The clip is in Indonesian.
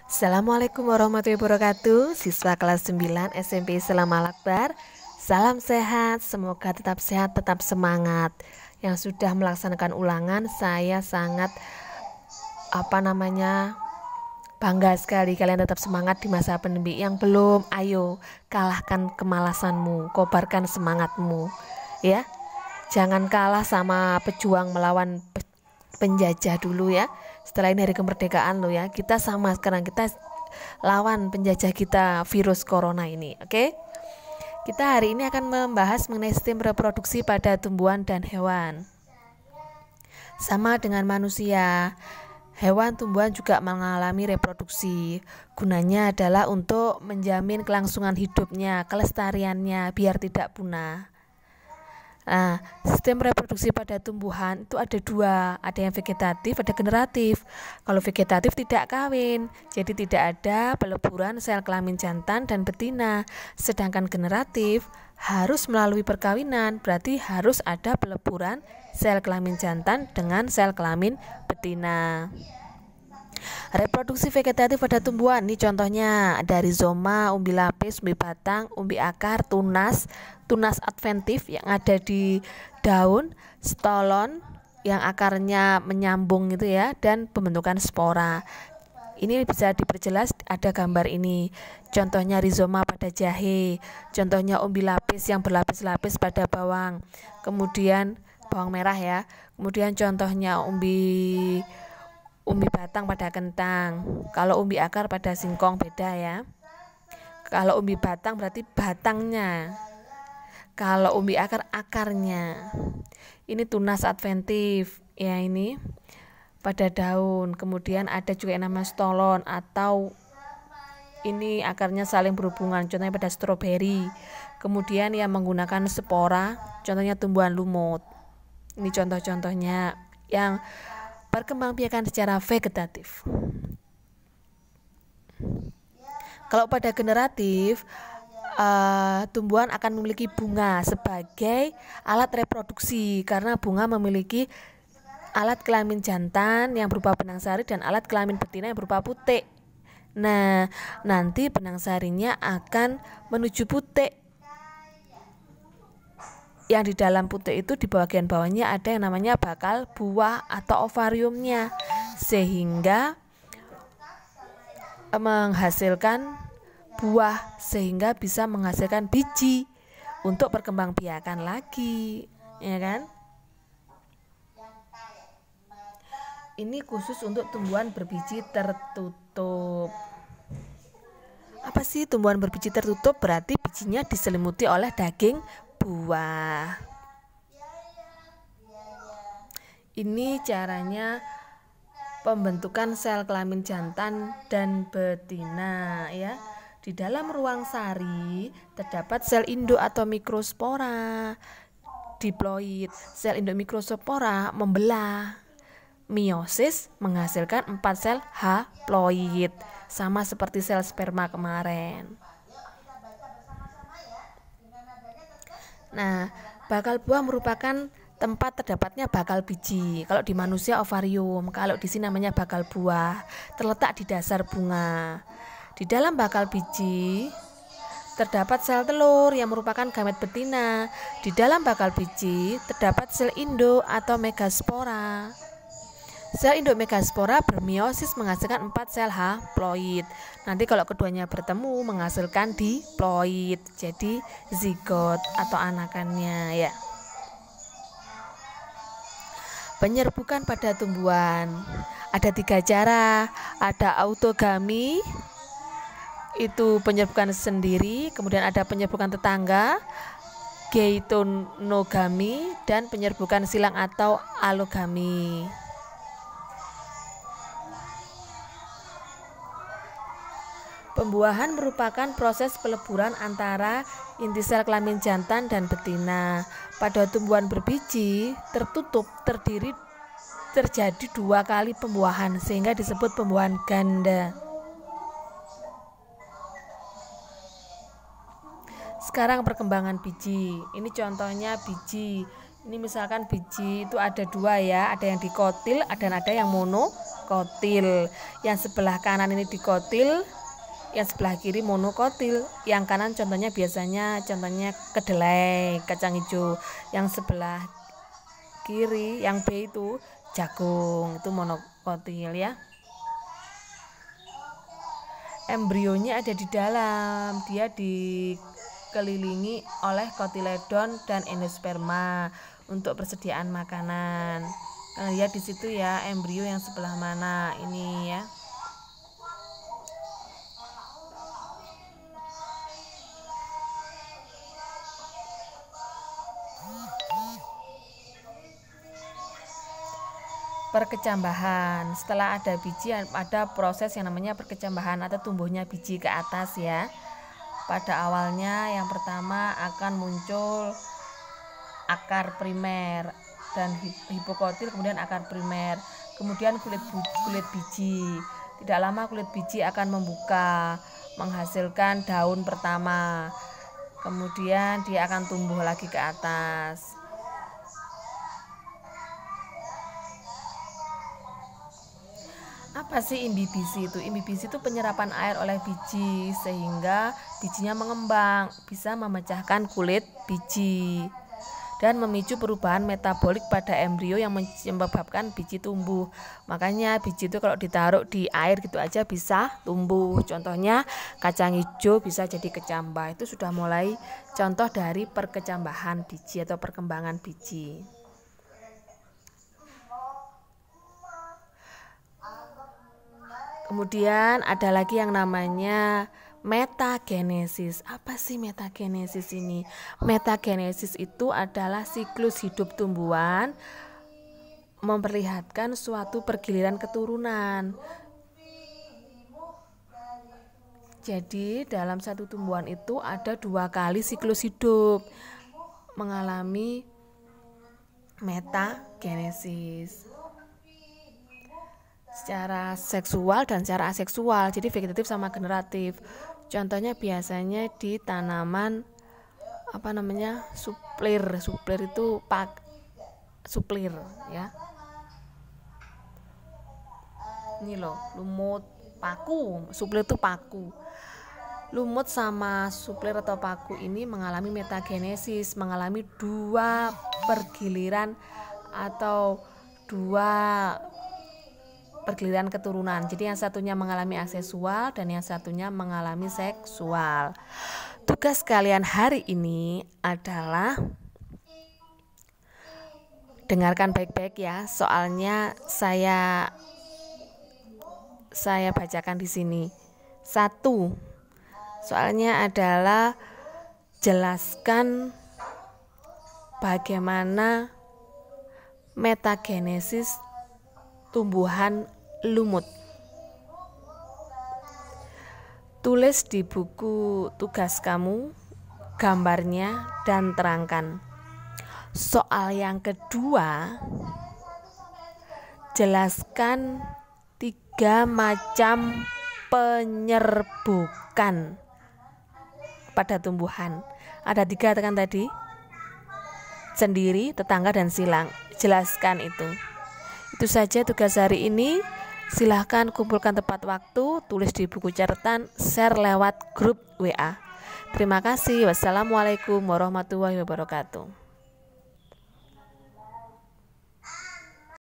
Assalamualaikum warahmatullahi wabarakatuh. Siswa kelas 9 SMP Islam Al Akbar. Salam sehat, semoga tetap sehat, tetap semangat. Yang sudah melaksanakan ulangan, saya sangat bangga sekali kalian tetap semangat di masa pandemi. Yang belum, ayo kalahkan kemalasanmu, kobarkan semangatmu. Ya. Jangan kalah sama pejuang melawan penjajah dulu ya. Setelah ini hari kemerdekaan loh ya. Kita sama sekarang, kita lawan penjajah kita virus corona ini. Oke? Kita hari ini akan membahas mengenai sistem reproduksi pada tumbuhan dan hewan. Sama dengan manusia, hewan tumbuhan juga mengalami reproduksi. Gunanya adalah untuk menjamin kelangsungan hidupnya, kelestariannya biar tidak punah. Nah, sistem reproduksi pada tumbuhan itu ada dua, ada yang vegetatif, ada generatif. Kalau vegetatif tidak kawin, jadi tidak ada peleburan sel kelamin jantan dan betina. Sedangkan generatif harus melalui perkawinan, berarti harus ada peleburan sel kelamin jantan dengan sel kelamin betina. Reproduksi vegetatif pada tumbuhan ini contohnya ada rizoma, umbi lapis, umbi batang, umbi akar, tunas adventif yang ada di daun, stolon yang akarnya menyambung gitu ya, dan pembentukan spora. Ini bisa diperjelas ada gambar ini. Contohnya rizoma pada jahe, contohnya umbi lapis yang berlapis-lapis pada bawang. Kemudian bawang merah ya. Kemudian contohnya umbi batang pada kentang. Kalau umbi akar pada singkong beda ya. Kalau umbi batang berarti batangnya. Kalau umbi akar akarnya. Ini tunas adventif ya, ini pada daun. Kemudian ada juga yang namanya stolon atau ini akarnya saling berhubungan, contohnya pada stroberi. Kemudian yang menggunakan spora, contohnya tumbuhan lumut. Ini contoh-contohnya yang perkembangbiakan secara vegetatif. Kalau pada generatif, tumbuhan akan memiliki bunga sebagai alat reproduksi karena bunga memiliki alat kelamin jantan yang berupa benang sari dan alat kelamin betina yang berupa putik. Nah, nanti benang sarinya akan menuju putik. Yang di dalam putik itu di bagian bawahnya ada yang namanya bakal buah atau ovariumnya, sehingga menghasilkan buah, sehingga bisa menghasilkan biji untuk perkembangbiakan lagi, ya kan? Ini khusus untuk tumbuhan berbiji tertutup. Apa sih tumbuhan berbiji tertutup? Berarti bijinya diselimuti oleh daging buah. Ini caranya pembentukan sel kelamin jantan dan betina ya. Di dalam ruang sari terdapat sel induk atau mikrospora, diploid. Sel induk mikrospora membelah. Meiosis menghasilkan 4 sel haploid, sama seperti sel sperma kemarin. Nah, bakal buah merupakan tempat terdapatnya bakal biji. Kalau di manusia ovarium, kalau di sini namanya bakal buah, terletak di dasar bunga. Di dalam bakal biji terdapat sel telur yang merupakan gamet betina. Di dalam bakal biji terdapat sel induk atau megaspora. Sel induk megaspora bermeiosis menghasilkan 4 sel haploid. Nanti kalau keduanya bertemu menghasilkan diploid, jadi zigot atau anakannya ya. Penyerbukan pada tumbuhan ada 3 cara. Ada autogami, itu penyerbukan sendiri. Kemudian ada penyerbukan tetangga, geitonogami, dan penyerbukan silang atau alogami. Pembuahan merupakan proses peleburan antara inti sel kelamin jantan dan betina. Pada tumbuhan berbiji tertutup terjadi 2 kali pembuahan sehingga disebut pembuahan ganda. Sekarang perkembangan biji. Ini contohnya biji. Ini misalkan biji itu ada 2 ya, ada yang dikotil dan ada yang monokotil. kotil. Yang sebelah kanan ini dikotil, yang sebelah kiri monokotil. Yang kanan contohnya kedelai, kacang hijau. Yang sebelah kiri yang B itu jagung, itu monokotil ya. Embrionya ada di dalam, dia dikelilingi oleh kotiledon dan endosperma untuk persediaan makanan. Kalian lihat di situ ya, embrio yang sebelah mana ini ya. Perkecambahan. Setelah ada biji, ada proses yang namanya perkecambahan atau tumbuhnya biji ke atas ya. Pada awalnya yang pertama akan muncul akar primer dan hipokotil, kemudian akar primer, kemudian kulit biji. Tidak lama kulit biji akan membuka, menghasilkan daun pertama. Kemudian dia akan tumbuh lagi ke atas. Apa sih imbibisi itu? Imbibisi itu penyerapan air oleh biji sehingga bijinya mengembang, bisa memecahkan kulit biji dan memicu perubahan metabolik pada embrio yang menyebabkan biji tumbuh. Makanya biji itu kalau ditaruh di air gitu aja bisa tumbuh. Contohnya kacang hijau bisa jadi kecambah. Itu sudah mulai contoh dari perkecambahan biji atau perkembangan biji. Kemudian ada lagi yang namanya metagenesis. Apa sih metagenesis ini? Metagenesis itu adalah siklus hidup tumbuhan, memperlihatkan suatu pergiliran keturunan. Jadi dalam satu tumbuhan itu ada 2 kali siklus hidup mengalami metagenesis. Secara seksual dan secara aseksual, jadi vegetatif sama generatif. Contohnya biasanya di tanaman suplir itu suplir ya. Ini loh, lumut, paku. Suplir itu paku. Lumut sama suplir atau paku ini mengalami metagenesis, mengalami 2 pergiliran atau 2 pergiliran keturunan. Jadi yang satunya mengalami aseksual dan yang satunya mengalami seksual. Tugas kalian hari ini adalah dengarkan baik-baik ya. Soalnya saya bacakan di sini. 1. Soalnya adalah jelaskan bagaimana metagenesis tumbuhan lumut. Tulis di buku tugas kamu gambarnya dan terangkan. Soal yang kedua, jelaskan 3 macam penyerbukan pada tumbuhan. Ada 3 kan tadi? Sendiri, tetangga, dan silang. Jelaskan itu. Itu saja tugas hari ini. Silahkan kumpulkan tepat waktu, tulis di buku catatan, share lewat grup WA. Terima kasih. Wassalamualaikum warahmatullahi wabarakatuh.